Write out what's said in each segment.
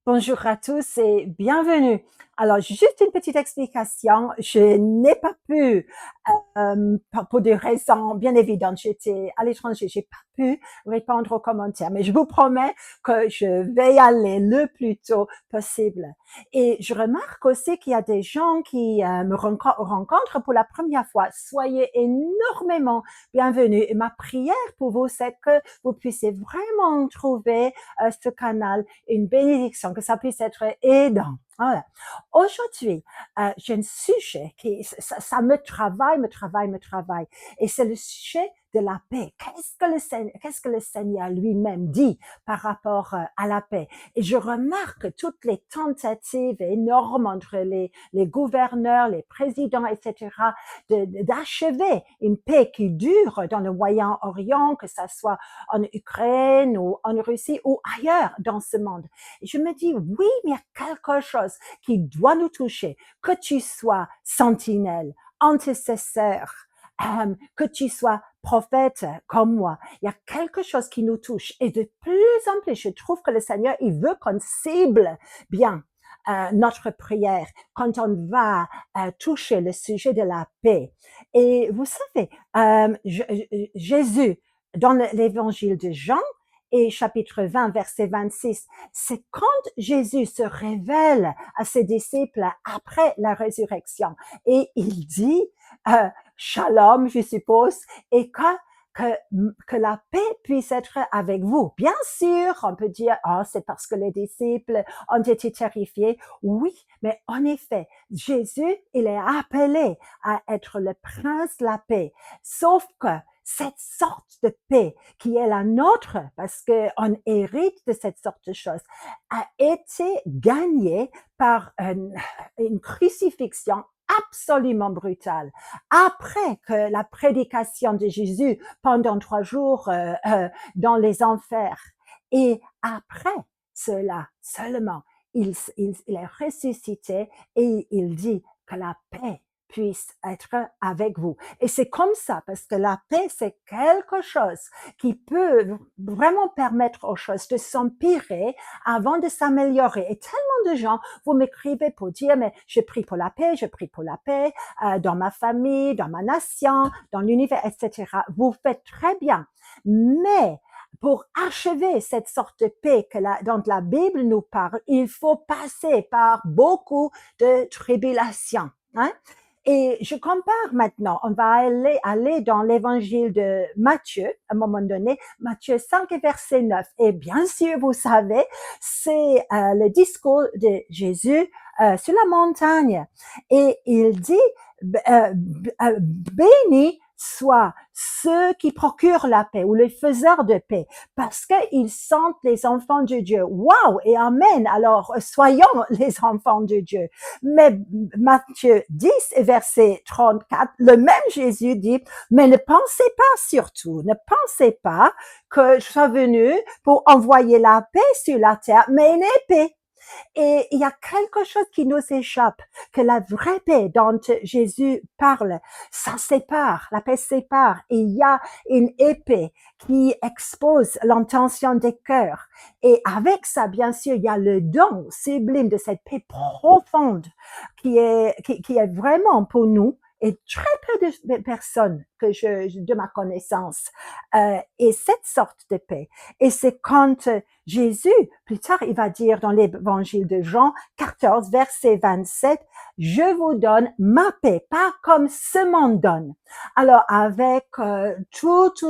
Bonjour à tous et bienvenue. Alors, juste une petite explication. Je n'ai pas pu, pour des raisons bien évidentes, j'étais à l'étranger, j'ai pas pu répondre aux commentaires, mais je vous promets que je vais y aller le plus tôt possible. Et je remarque aussi qu'il y a des gens qui me rencontrent pour la première fois. Soyez énormément bienvenus. Et ma prière pour vous, c'est que vous puissiez vraiment trouver ce canal une bénédiction, que ça puisse être aidant. Voilà. Aujourd'hui, j'ai un sujet qui, ça me travaille. Et c'est le sujet de la paix. Qu'est-ce que le Seigneur lui-même dit par rapport à la paix? Et je remarque toutes les tentatives énormes entre les gouverneurs, les présidents, etc., d'achever une paix qui dure dans le Moyen-Orient, que ça soit en Ukraine ou en Russie ou ailleurs dans ce monde. Et je me dis, oui, mais il y a quelque chose qui doit nous toucher, que tu sois sentinelle, intercesseur, que tu sois prophète comme moi. Il y a quelque chose qui nous touche. Et de plus en plus, je trouve que le Seigneur, il veut qu'on cible bien notre prière quand on va toucher le sujet de la paix. Et vous savez, Jésus, dans l'évangile de Jean, et chapitre 20, verset 26, c'est quand Jésus se révèle à ses disciples après la résurrection. Et il dit, shalom, je suppose, et que la paix puisse être avec vous. Bien sûr, on peut dire, oh, c'est parce que les disciples ont été terrifiés. Oui, mais en effet, Jésus, il est appelé à être le prince de la paix. Sauf que cette sorte de paix qui est la nôtre, parce qu'on hérite de cette sorte de choses, a été gagnée par une crucifixion absolument brutale. Après que la prédication de Jésus pendant 3 jours dans les enfers, et après cela seulement, il est ressuscité et il dit que la paix puisse être avec vous. Et c'est comme ça, parce que la paix, c'est quelque chose qui peut vraiment permettre aux choses de s'empirer avant de s'améliorer. Et tellement de gens, vous m'écrivez pour dire, mais je prie pour la paix, je prie pour la paix, dans ma famille, dans ma nation, dans l'univers, etc. Vous faites très bien. Mais pour achever cette sorte de paix dont la Bible nous parle, il faut passer par beaucoup de tribulations. Hein? Et je compare maintenant, on va aller dans l'évangile de Matthieu, à un moment donné, Matthieu 5 et verset 9. Et bien sûr, vous savez, c'est le discours de Jésus sur la montagne. Et il dit, béni soit ceux qui procurent la paix ou les faiseurs de paix, parce qu'ils sont les enfants de Dieu. Waouh et amen. Alors, soyons les enfants de Dieu. Mais Matthieu 10 et verset 34, le même Jésus dit, mais ne pensez pas surtout, ne pensez pas que je sois venu pour envoyer la paix sur la terre, mais une épée. Et il y a quelque chose qui nous échappe, que la vraie paix dont Jésus parle, ça sépare, la paix sépare. Et il y a une épée qui expose l'intention des cœurs. Et avec ça, bien sûr, il y a le don sublime de cette paix profonde qui est vraiment pour nous et très peu de personnes de ma connaissance, et cette sorte de paix. Et c'est quand Jésus, plus tard, il va dire dans l'évangile de Jean 14, verset 27, je vous donne ma paix, pas comme ce monde donne. Alors, avec toutes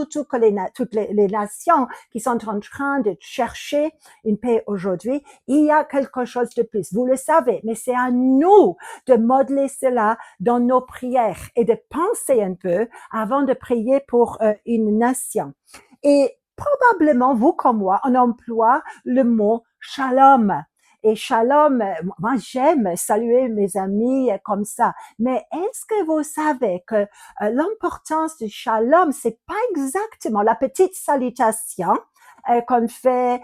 les nations qui sont en train de chercher une paix aujourd'hui, il y a quelque chose de plus. Vous le savez, mais c'est à nous de modeler cela dans nos prières et de penser un peu avant de prier pour une nation. Et probablement, vous comme moi, on emploie le mot shalom. Et shalom, moi j'aime saluer mes amis comme ça. Mais est-ce que vous savez que l'importance du shalom, c'est pas exactement la petite salutation qu'on fait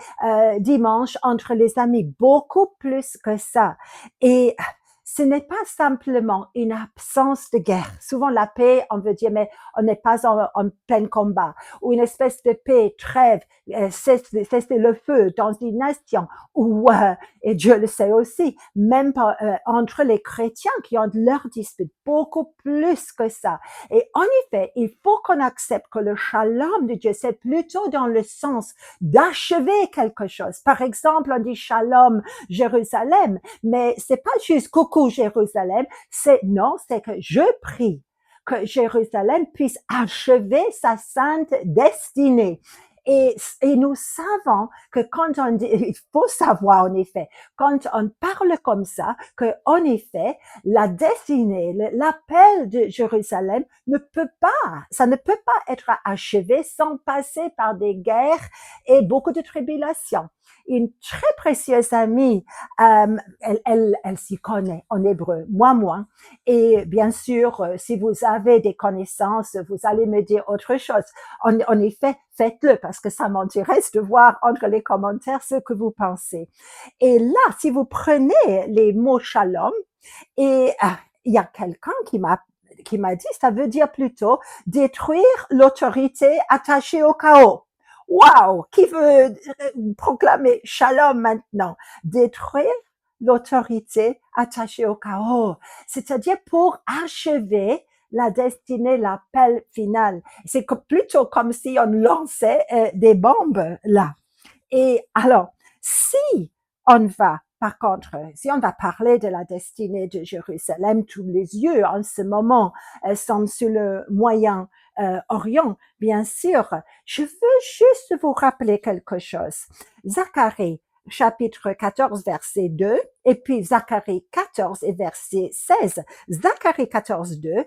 dimanche entre les amis, beaucoup plus que ça. Et ce n'est pas simplement une absence de guerre. Souvent, la paix, on veut dire, mais on n'est pas en plein combat. Ou une espèce de paix, trêve, cesser le feu dans une nation. Ou, et Dieu le sait aussi, même entre les chrétiens qui ont leur dispute, beaucoup plus que ça. Et en effet, il faut qu'on accepte que le shalom de Dieu, c'est plutôt dans le sens d'achever quelque chose. Par exemple, on dit shalom Jérusalem, mais c'est pas juste coucou Jérusalem, c'est que je prie que Jérusalem puisse achever sa sainte destinée. Et nous savons que quand on dit, il faut savoir en effet, quand on parle comme ça, que en effet, la destinée, l'appel de Jérusalem ça ne peut pas être achevé sans passer par des guerres et beaucoup de tribulations. Une très précieuse amie, elle s'y connaît en hébreu, moi moins. Et bien sûr, si vous avez des connaissances, vous allez me dire autre chose. En effet, faites-le parce que ça m'intéresse de voir entre les commentaires ce que vous pensez. Et là, si vous prenez les mots shalom, et il y a quelqu'un qui m'a dit, ça veut dire plutôt détruire l'autorité attachée au chaos. Waouh! Qui veut proclamer shalom maintenant? Détruire l'autorité attachée au chaos. C'est-à-dire pour achever la destinée, l'appel final. C'est plutôt comme si on lançait des bombes là. Et alors, si on va, par contre, si on va parler de la destinée de Jérusalem, tous les yeux en ce moment sont sur le Moyen-Orient, bien sûr, je veux juste vous rappeler quelque chose. Zacharie, chapitre 14, verset 2, et puis Zacharie 14 et verset 16. Zacharie 14, 2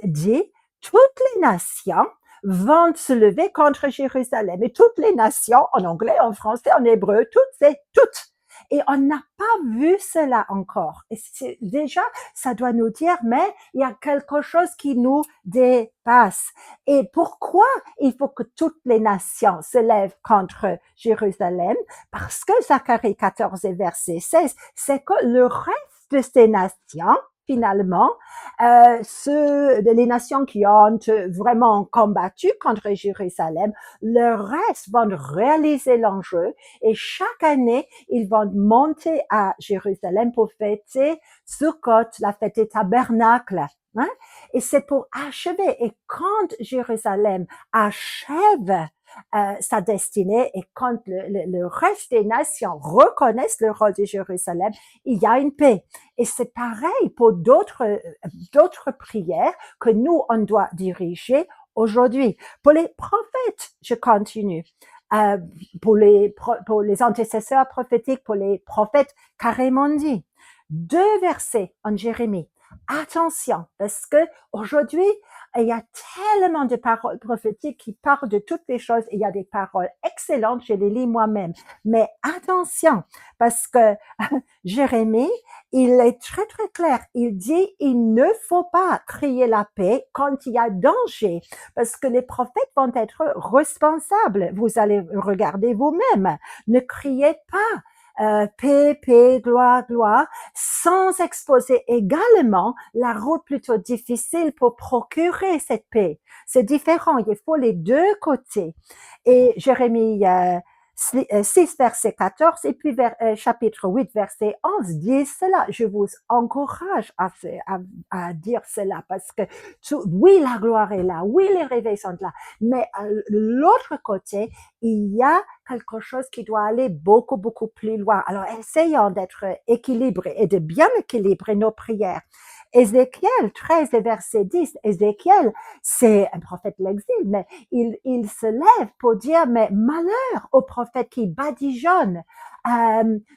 dit, toutes les nations vont se lever contre Jérusalem. Et toutes les nations, en anglais, en français, en hébreu, toutes et toutes. Et on n'a pas vu cela encore. Et déjà, ça doit nous dire, mais il y a quelque chose qui nous dépasse. Et pourquoi il faut que toutes les nations se lèvent contre Jérusalem? Parce que Zacharie 14 et verset 16, c'est que le reste de ces nations, finalement, les nations qui ont vraiment combattu contre Jérusalem, le reste vont réaliser l'enjeu et chaque année, ils vont monter à Jérusalem pour fêter Sukkot, la fête des tabernacles. Hein? Et c'est pour achever. Et quand Jérusalem achève sa destinée et quand le reste des nations reconnaissent le rôle de Jérusalem, il y a une paix. Et c'est pareil pour d'autres prières que nous, on doit diriger aujourd'hui. Pour les prophètes, je continue. Pour les antécesseurs prophétiques, pour les prophètes carrément dit. 2 versets en Jérémie. Attention, parce que aujourd'hui, il y a tellement de paroles prophétiques qui parlent de toutes les choses. Il y a des paroles excellentes, je les lis moi-même. Mais attention, parce que Jérémie, il est très, très clair. Il dit, il ne faut pas crier la paix quand il y a danger, parce que les prophètes vont être responsables. Vous allez regarder vous-même. Ne criez pas. Paix, paix, gloire, gloire, sans exposer également la route plutôt difficile pour procurer cette paix. C'est différent, il faut les deux côtés. Et Jérémie 6, verset 14, et puis chapitre 8, verset 11, dit cela. Je vous encourage à dire cela, parce que oui, la gloire est là, oui, les réveils sont là, mais à l'autre côté, il y a quelque chose qui doit aller beaucoup, beaucoup plus loin. Alors, essayons d'être équilibrés et de bien équilibrer nos prières. Ézéchiel 13 et verset 10, Ézéchiel, c'est un prophète de l'exil, mais il se lève pour dire, mais malheur au prophète qui badigeonne,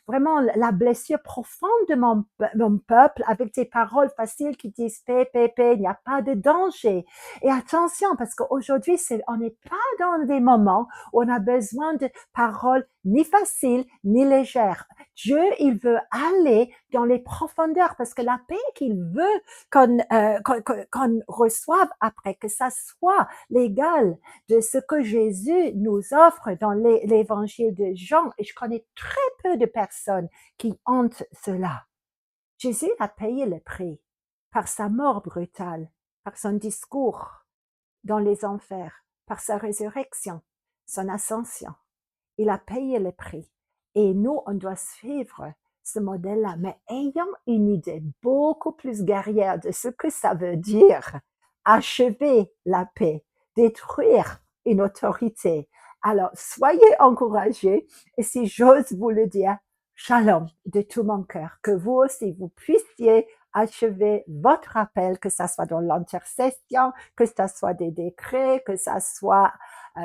vraiment la blessure profonde de mon peuple avec des paroles faciles qui disent paix, paix, paix, il n'y a pas de danger. Et attention, parce qu'aujourd'hui, on n'est pas dans des moments où on a besoin de paroles ni faciles, ni légères. Dieu, il veut aller dans les profondeurs parce que la paix qu'il veut qu'on reçoive après, que ça soit l'égal de ce que Jésus nous offre dans l'évangile de Jean. Et je connais très peu de personnes qui ont cela. Jésus a payé le prix par sa mort brutale, par son discours dans les enfers, par sa résurrection, son ascension. Il a payé le prix. Et nous, on doit suivre ce modèle-là, mais ayant une idée beaucoup plus guerrière de ce que ça veut dire achever la paix, détruire une autorité. Alors, soyez encouragés et si j'ose vous le dire, shalom de tout mon cœur, que vous aussi, vous puissiez achever votre appel, que ça soit dans l'intercession, que ça soit des décrets, que ça soit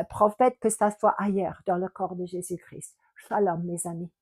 prophète, que ça soit ailleurs dans le corps de Jésus-Christ. Shalom, mes amis.